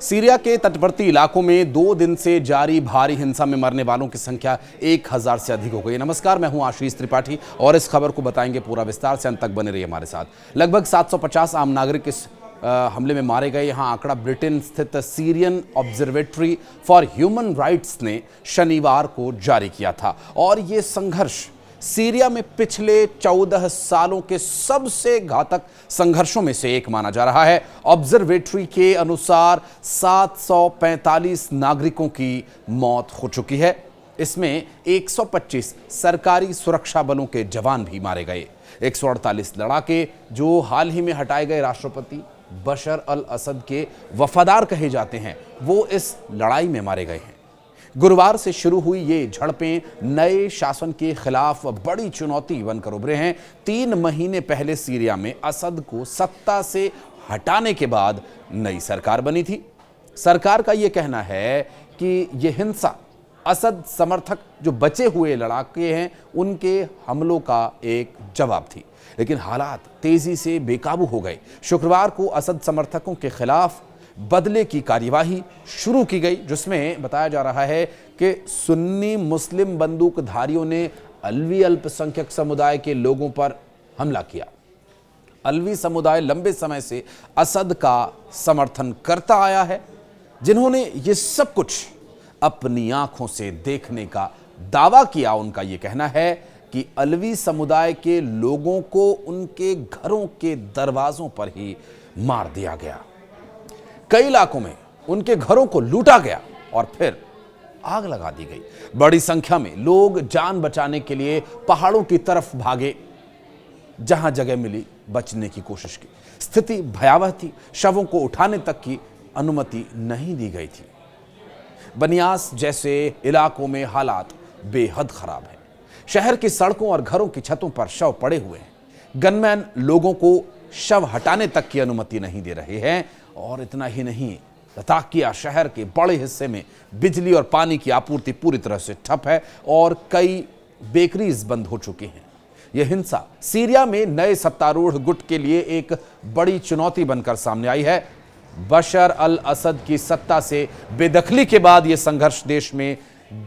Syria के तटवर्ती इलाकों में 2 दिन से जारी भारी हिंसा में मरने वालों की संख्या 1000 से अधिक हो गई। नमस्कार, मैं हूं आशीष त्रिपाठी और इस खबर को बताएंगे पूरा विस्तार से। अंत तक बने रहिए हमारे साथ। लगभग 750 आम नागरिक इस हमले में मारे गए। यहां आंकड़ा ब्रिटेन स्थित Syrian observatory for human rights ने शनिवार को जारी किया था और यह संघर्ष सीरिया में पिछले 14 सालों के सबसे घातक संघर्षों में से एक माना जा रहा है। ऑब्जर्वेटरी के अनुसार 745 नागरिकों की मौत हो चुकी है। इसमें 125 सरकारी सुरक्षा बलों के जवान भी मारे गए। 148 लड़ाके जो हाल ही में हटाए गए राष्ट्रपति बशर अल असद के वफादार कहे जाते हैं, वो इस लड़ाई में मारे गए हैं। गुरुवार से शुरू हुई ये झड़पें नए शासन के खिलाफ बड़ी चुनौती बनकर उभरे हैं। 3 महीने पहले सीरिया में असद को सत्ता से हटाने के बाद नई सरकार बनी थी। सरकार का यह कहना है कि यह हिंसा असद समर्थक जो बचे हुए लड़ाके हैं उनके हमलों का एक जवाब थी, लेकिन हालात तेजी से बेकाबू हो गए। शुक्रवार को असद समर्थकों के खिलाफ बदले की कार्यवाही शुरू की गई, जिसमें बताया जा रहा है कि सुन्नी मुस्लिम बंदूकधारियों ने अलवी अल्पसंख्यक समुदाय के लोगों पर हमला किया। अलवी समुदाय लंबे समय से असद का समर्थन करता आया है, जिन्होंने ये सब कुछ अपनी आंखों से देखने का दावा किया। उनका यह कहना है कि अलवी समुदाय के लोगों को उनके घरों के दरवाजों पर ही मार दिया गया। कई इलाकों में उनके घरों को लूटा गया और फिर आग लगा दी गई। बड़ी संख्या में लोग जान बचाने के लिए पहाड़ों की तरफ भागे। जहां जगह मिली बचने की कोशिश की। स्थिति भयावह थी। शवों को उठाने तक की अनुमति नहीं दी गई थी। बनियास जैसे इलाकों में हालात बेहद खराब हैं। शहर की सड़कों और घरों की छतों पर शव पड़े हुए हैं। गनमैन लोगों को शव हटाने तक की अनुमति नहीं दे रहे हैं। और इतना ही नहीं, लताकिया शहर के बड़े हिस्से में बिजली और पानी की आपूर्ति पूरी तरह से ठप है और कई बेकरीज बंद हो चुकी हैं। यह हिंसा सीरिया में नए सत्तारूढ़ गुट के लिए एक बड़ी चुनौती बनकर सामने आई है। बशर अल असद की सत्ता से बेदखली के बाद यह संघर्ष देश में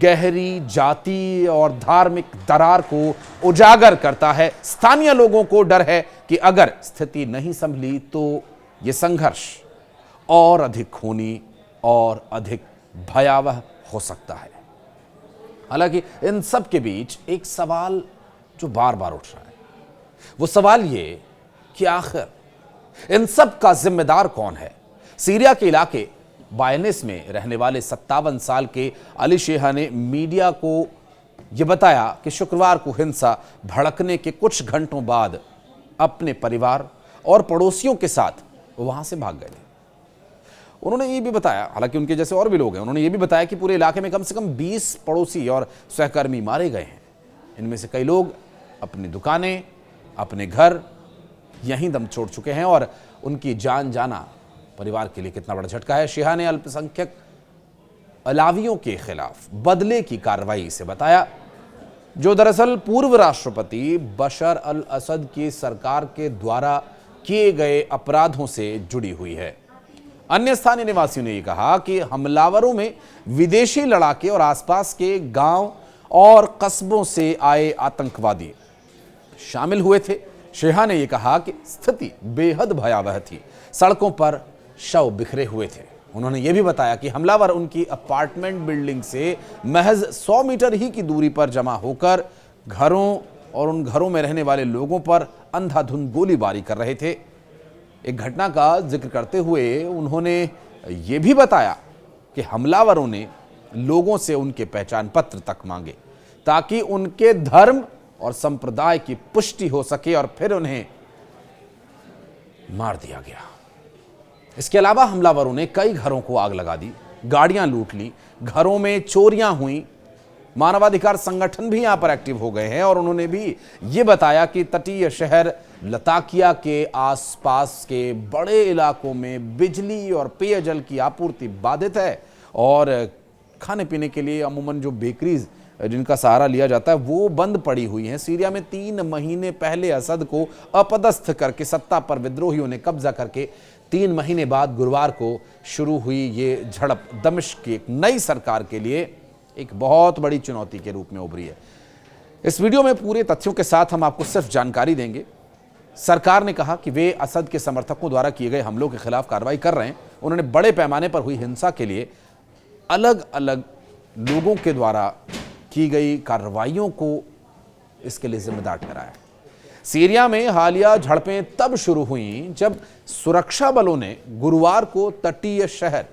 गहरी जाति और धार्मिक दरार को उजागर करता है। स्थानीय लोगों को डर है कि अगर स्थिति नहीं संभली तो यह संघर्ष और अधिक खूनी और अधिक भयावह हो सकता है। हालांकि इन सब के बीच एक सवाल जो बार बार उठ रहा है, वो सवाल ये कि आखिर इन सब का जिम्मेदार कौन है। सीरिया के इलाके बायनेस में रहने वाले 57 साल के अली शेहा ने मीडिया को यह बताया कि शुक्रवार को हिंसा भड़कने के कुछ घंटों बाद अपने परिवार और पड़ोसियों के साथ वहां से भाग गए थे। उन्होंने ये भी बताया, हालांकि उनके जैसे और भी लोग हैं, उन्होंने ये भी बताया कि पूरे इलाके में कम से कम 20 पड़ोसी और सहकर्मी मारे गए हैं। इनमें से कई लोग अपनी दुकानें, अपने घर यहीं दम छोड़ चुके हैं और उनकी जान जाना परिवार के लिए कितना बड़ा झटका है। शेहा ने अल्पसंख्यक अलावियों के खिलाफ बदले की कार्रवाई से बताया, जो दरअसल पूर्व राष्ट्रपति बशर अल असद की सरकार के द्वारा किए गए अपराधों से जुड़ी हुई है। अन्य स्थानीय निवासियों ने यह कहा कि हमलावरों में विदेशी लड़ाके और आसपास के गांव और कस्बों से आए आतंकवादी शामिल हुए थे। शेहा ने यह कहा कि स्थिति बेहद भयावह थी। सड़कों पर शव बिखरे हुए थे। उन्होंने यह भी बताया कि हमलावर उनकी अपार्टमेंट बिल्डिंग से महज 100 मीटर ही की दूरी पर जमा होकर घरों और उन घरों में रहने वाले लोगों पर अंधाधुंध गोलीबारी कर रहे थे। एक घटना का जिक्र करते हुए उन्होंने यह भी बताया कि हमलावरों ने लोगों से उनके पहचान पत्र तक मांगे ताकि उनके धर्म और संप्रदाय की पुष्टि हो सके और फिर उन्हें मार दिया गया। इसके अलावा हमलावरों ने कई घरों को आग लगा दी, गाड़ियां लूट ली, घरों में चोरियां हुई। मानवाधिकार संगठन भी यहां पर एक्टिव हो गए हैं और उन्होंने भी यह बताया कि तटीय शहर लताकिया के आसपास के बड़े इलाकों में बिजली और पेयजल की आपूर्ति बाधित है और खाने पीने के लिए अमूमन जो बेकरीज जिनका सहारा लिया जाता है वो बंद पड़ी हुई हैं। सीरिया में 3 महीने पहले असद को अपदस्थ करके सत्ता पर विद्रोहियों ने कब्जा करके 3 महीने बाद गुरुवार को शुरू हुई ये झड़प दमिश्क की एक नई सरकार के लिए एक बहुत बड़ी चुनौती के रूप में उभरी है। इस वीडियो में पूरे तथ्यों के साथ हम आपको सिर्फ जानकारी देंगे। सरकार ने कहा कि वे असद के समर्थकों द्वारा किए गए हमलों के खिलाफ कार्रवाई कर रहे हैं। उन्होंने बड़े पैमाने पर हुई हिंसा के लिए अलग अलग लोगों के द्वारा की गई कार्रवाइयों को इसके लिए जिम्मेदार ठहराया। सीरिया में हालिया झड़पें तब शुरू हुईं जब सुरक्षा बलों ने गुरुवार को तटीय शहर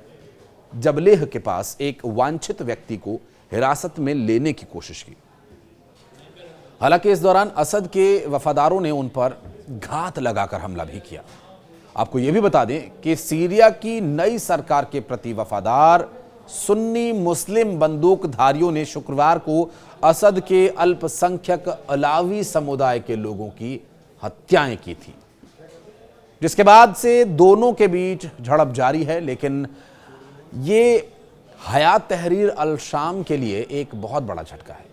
जबलेह के पास एक वांछित व्यक्ति को हिरासत में लेने की कोशिश की। हालांकि इस दौरान असद के वफादारों ने उन पर घात लगाकर हमला भी किया। आपको यह भी बता दें कि सीरिया की नई सरकार के प्रति वफादार सुन्नी मुस्लिम बंदूकधारियों ने शुक्रवार को असद के अल्पसंख्यक अलावी समुदाय के लोगों की हत्याएं की थी, जिसके बाद से दोनों के बीच झड़प जारी है। लेकिन ये हयात तहरीर अल शाम के लिए एक बहुत बड़ा झटका है,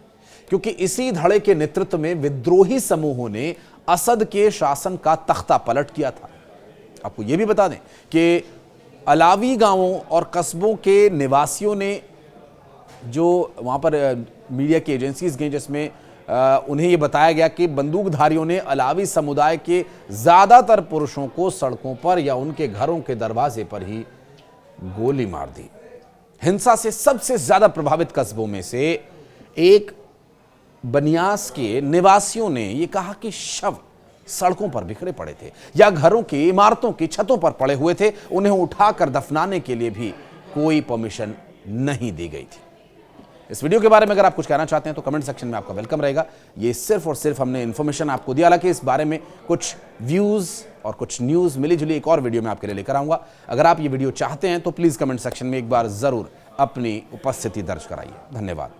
क्योंकि इसी धड़े के नेतृत्व में विद्रोही समूहों ने असद के शासन का तख्ता पलट किया था। आपको यह भी बता दें कि अलावी गांवों और कस्बों के निवासियों ने जो वहां पर मीडिया की एजेंसीज गई, जिसमें उन्हें यह बताया गया कि बंदूकधारियों ने अलावी समुदाय के ज्यादातर पुरुषों को सड़कों पर या उनके घरों के दरवाजे पर ही गोली मार दी। हिंसा से सबसे ज्यादा प्रभावित कस्बों में से एक बनियास के निवासियों ने यह कहा कि शव सड़कों पर बिखरे पड़े थे या घरों की इमारतों की छतों पर पड़े हुए थे। उन्हें उठाकर दफनाने के लिए भी कोई परमिशन नहीं दी गई थी। इस वीडियो के बारे में अगर आप कुछ कहना चाहते हैं तो कमेंट सेक्शन में आपका वेलकम रहेगा। ये सिर्फ और सिर्फ हमने इन्फॉर्मेशन आपको दिया, हालांकि इस बारे में कुछ व्यूज और कुछ न्यूज मिली जुली एक और वीडियो में आपके लिए लेकर आऊंगा। अगर आप ये वीडियो चाहते हैं तो प्लीज कमेंट सेक्शन में एक बार जरूर अपनी उपस्थिति दर्ज कराइए। धन्यवाद।